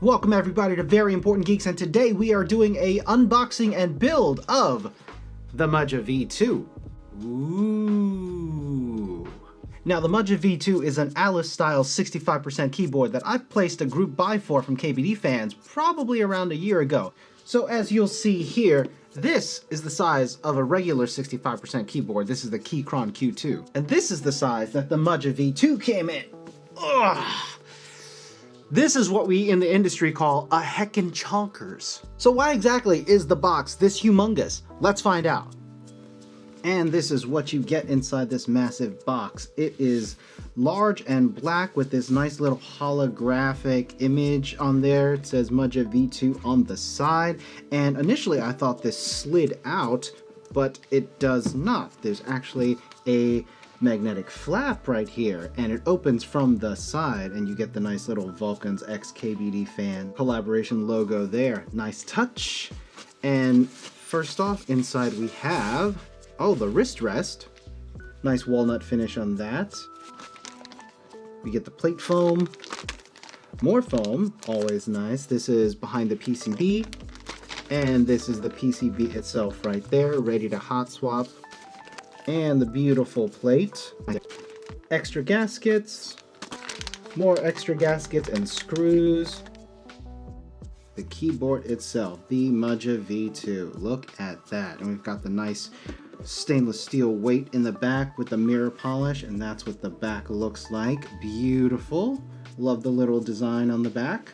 Welcome everybody to Very Important Geeks, and today we are doing a unboxing and build of the Maja V2. Ooh. Now the Maja V2 is an Alice style 65% keyboard that I placed a group buy for from kbdfans probably around a year ago. So as you'll see here, this is the size of a regular 65% keyboard. This is the Keychron Q2. And this is the size that the Maja V2 came in. Ugh. This is what we in the industry call a heckin' chonkers. So why exactly is the box this humongous? Let's find out. And this is what you get inside this massive box. It is large and black with this nice little holographic image on there. It says Maja V2 on the side. And initially I thought this slid out, but it does not. There's actually a magnetic flap right here, and it opens from the side, and you get the nice little Vulcan's X kbdfan collaboration logo there. Nice touch. And first off, inside we have, oh, the wrist rest. Nice walnut finish on that. We get the plate foam. More foam, always nice. This is behind the PCB, and this is the PCB itself right there, ready to hot swap. And the beautiful plate. Extra gaskets. More extra gaskets and screws. The keyboard itself, the Maja V2. Look at that. And we've got the nice stainless steel weight in the back with the mirror polish, and that's what the back looks like. Beautiful. Love the little design on the back.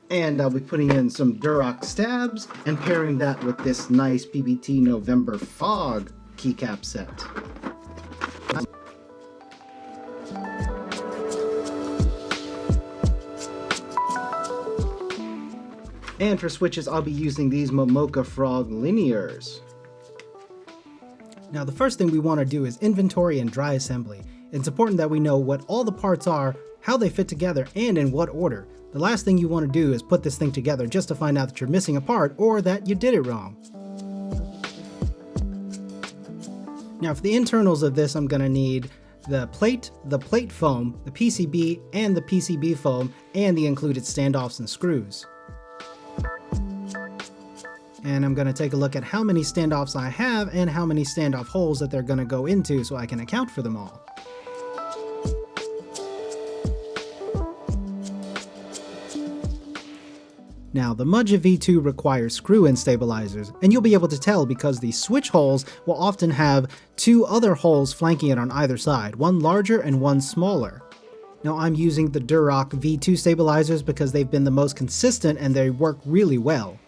And I'll be putting in some Durock stabs and pairing that with this nice PBT November Fog keycap set. And for switches, I'll be using these Momoka Frog linears. Now the first thing we want to do is inventory and dry assembly. It's important that we know what all the parts are, how they fit together, and in what order. The last thing you want to do is put this thing together just to find out that you're missing a part or that you did it wrong. Now for the internals of this, I'm going to need the plate foam, the PCB, and the PCB foam, and the included standoffs and screws. And I'm going to take a look at how many standoffs I have and how many standoff holes that they're going to go into so I can account for them all. Now the Maja V2 requires screw-in stabilizers, and you'll be able to tell because the switch holes will often have two other holes flanking it on either side, one larger and one smaller. Now I'm using the Durock V2 stabilizers because they've been the most consistent and they work really well.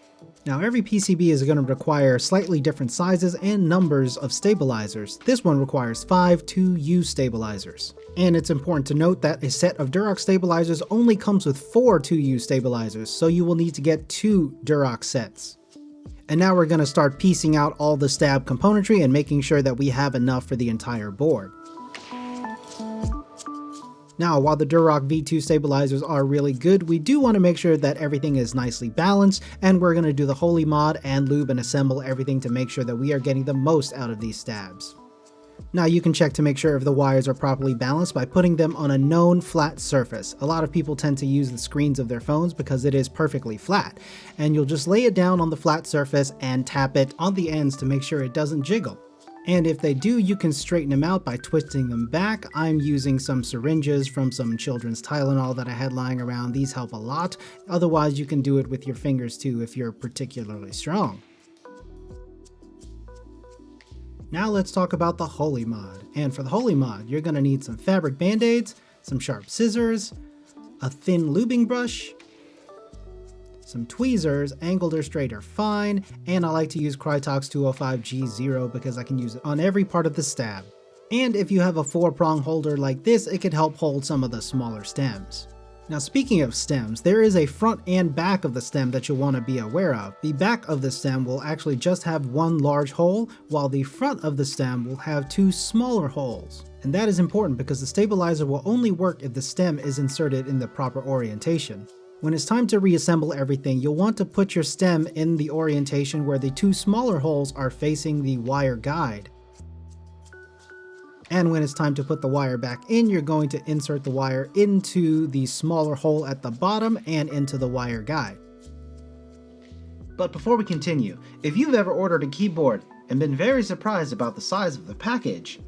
Now every PCB is going to require slightly different sizes and numbers of stabilizers. This one requires 5 2U stabilizers. And it's important to note that a set of Durock stabilizers only comes with 4 2U stabilizers, so you will need to get 2 Durock sets. And now we're going to start piecing out all the stab componentry and making sure that we have enough for the entire board. Now, while the Durock V2 stabilizers are really good, we do want to make sure that everything is nicely balanced, and we're going to do the Holee Mod and lube and assemble everything to make sure that we are getting the most out of these stabs. Now you can check to make sure if the wires are properly balanced by putting them on a known flat surface. A lot of people tend to use the screens of their phones because it is perfectly flat, and you'll just lay it down on the flat surface and tap it on the ends to make sure it doesn't jiggle. And if they do, you can straighten them out by twisting them back. I'm using some syringes from some children's Tylenol that I had lying around. These help a lot. Otherwise, you can do it with your fingers too if you're particularly strong. Now let's talk about the Holee Mod. And for the Holee Mod, you're going to need some fabric band-aids, some sharp scissors, a thin lubing brush, some tweezers, angled or straight are fine, and I like to use Krytox 205G0 because I can use it on every part of the stab. And if you have a 4-prong holder like this, it could help hold some of the smaller stems. Now speaking of stems, there is a front and back of the stem that you'll want to be aware of. The back of the stem will actually just have one large hole, while the front of the stem will have 2 smaller holes. And that is important because the stabilizer will only work if the stem is inserted in the proper orientation. When it's time to reassemble everything, you'll want to put your stem in the orientation where the 2 smaller holes are facing the wire guide. And when it's time to put the wire back in, you're going to insert the wire into the smaller hole at the bottom and into the wire guide. But before we continue, if you've ever ordered a keyboard and been very surprised about the size of the package,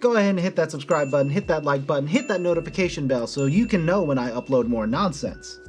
go ahead and hit that subscribe button, hit that like button, hit that notification bell so you can know when I upload more nonsense.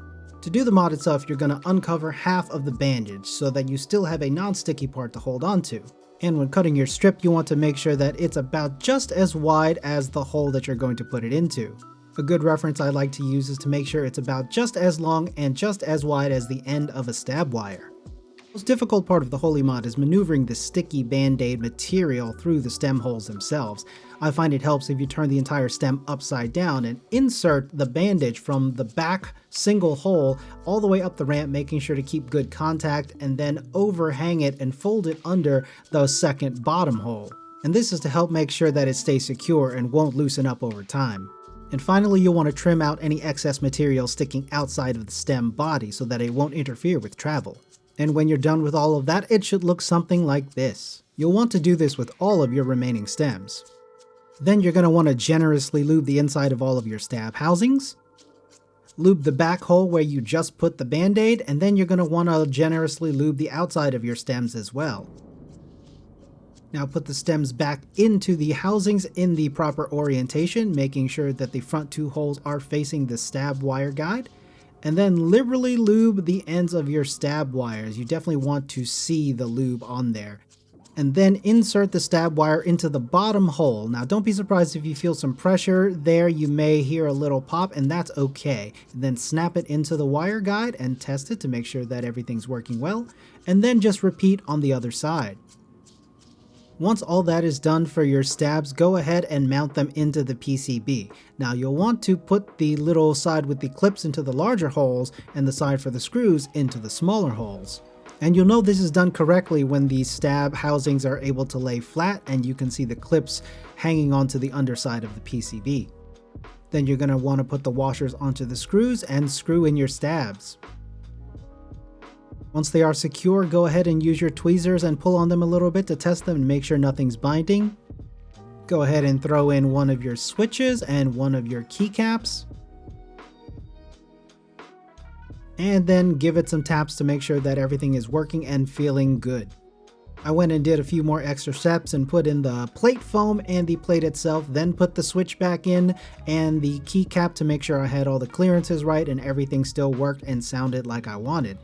To do the mod itself, you're going to uncover half of the bandage so that you still have a non-sticky part to hold on to. And when cutting your strip, you want to make sure that it's about just as wide as the hole that you're going to put it into. A good reference I like to use is to make sure it's about just as long and just as wide as the end of a stab wire. The most difficult part of the Holee Mod is maneuvering the sticky band-aid material through the stem holes themselves. I find it helps if you turn the entire stem upside down and insert the bandage from the back single hole all the way up the ramp, making sure to keep good contact, and then overhang it and fold it under the second bottom hole. And this is to help make sure that it stays secure and won't loosen up over time. And finally, you'll want to trim out any excess material sticking outside of the stem body so that it won't interfere with travel. And when you're done with all of that, it should look something like this. You'll want to do this with all of your remaining stems. Then you're going to want to generously lube the inside of all of your stab housings. Lube the back hole where you just put the band-aid, and then you're going to want to generously lube the outside of your stems as well. Now put the stems back into the housings in the proper orientation, making sure that the front two holes are facing the stab wire guide. And then liberally lube the ends of your stab wires. You definitely want to see the lube on there. And then insert the stab wire into the bottom hole. Now don't be surprised if you feel some pressure there. You may hear a little pop, and that's okay. And then snap it into the wire guide and test it to make sure that everything's working well. And then just repeat on the other side. Once all that is done for your stabs, go ahead and mount them into the PCB. Now you'll want to put the little side with the clips into the larger holes and the side for the screws into the smaller holes. And you'll know this is done correctly when the stab housings are able to lay flat and you can see the clips hanging onto the underside of the PCB. Then you're going to want to put the washers onto the screws and screw in your stabs. Once they are secure, go ahead and use your tweezers and pull on them a little bit to test them and make sure nothing's binding. Go ahead and throw in one of your switches and one of your keycaps. And then give it some taps to make sure that everything is working and feeling good. I went and did a few more extra steps and put in the plate foam and the plate itself, then put the switch back in and the keycap to make sure I had all the clearances right and everything still worked and sounded like I wanted.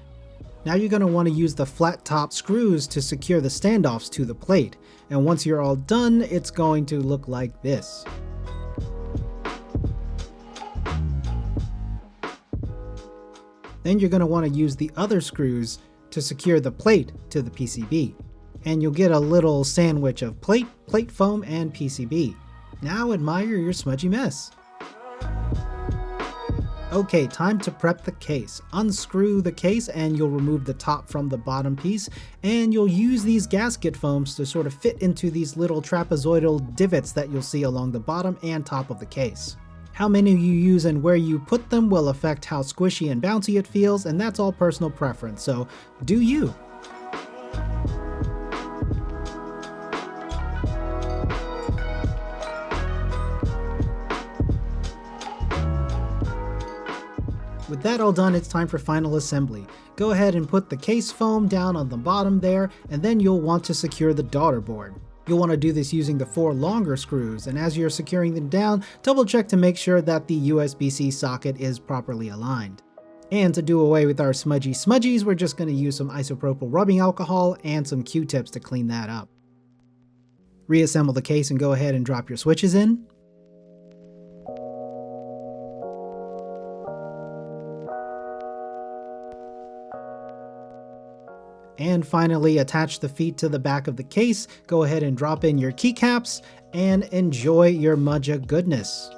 Now you're going to want to use the flat top screws to secure the standoffs to the plate. And once you're all done, it's going to look like this. Then you're going to want to use the other screws to secure the plate to the PCB. And you'll get a little sandwich of plate, plate foam, and PCB. Now admire your smudgy mess. Okay, time to prep the case. Unscrew the case and you'll remove the top from the bottom piece, and you'll use these gasket foams to sort of fit into these little trapezoidal divots that you'll see along the bottom and top of the case. How many you use and where you put them will affect how squishy and bouncy it feels, and that's all personal preference, so do you. With that all done, it's time for final assembly. Go ahead and put the case foam down on the bottom there, and then you'll want to secure the daughter board. You'll want to do this using the 4 longer screws, and as you're securing them down, double check to make sure that the USB-C socket is properly aligned. And to do away with our smudgy smudgies, we're just going to use some isopropyl rubbing alcohol and some Q-tips to clean that up. Reassemble the case and go ahead and drop your switches in. And finally, attach the feet to the back of the case, go ahead and drop in your keycaps, and enjoy your Maja goodness.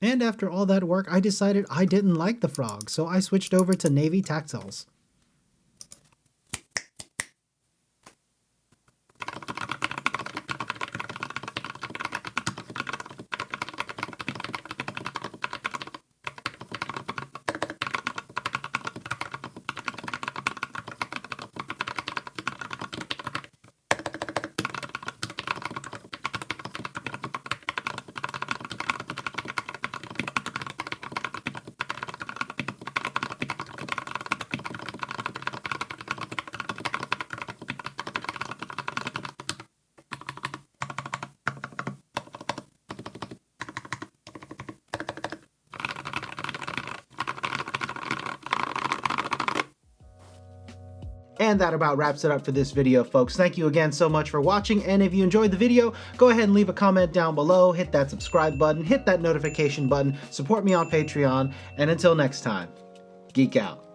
And after all that work, I decided I didn't like the frog, so I switched over to Naevy Tactiles. And that about wraps it up for this video, folks. Thank you again so much for watching, and if you enjoyed the video, go ahead and leave a comment down below, hit that subscribe button, hit that notification button, support me on Patreon, and until next time, geek out.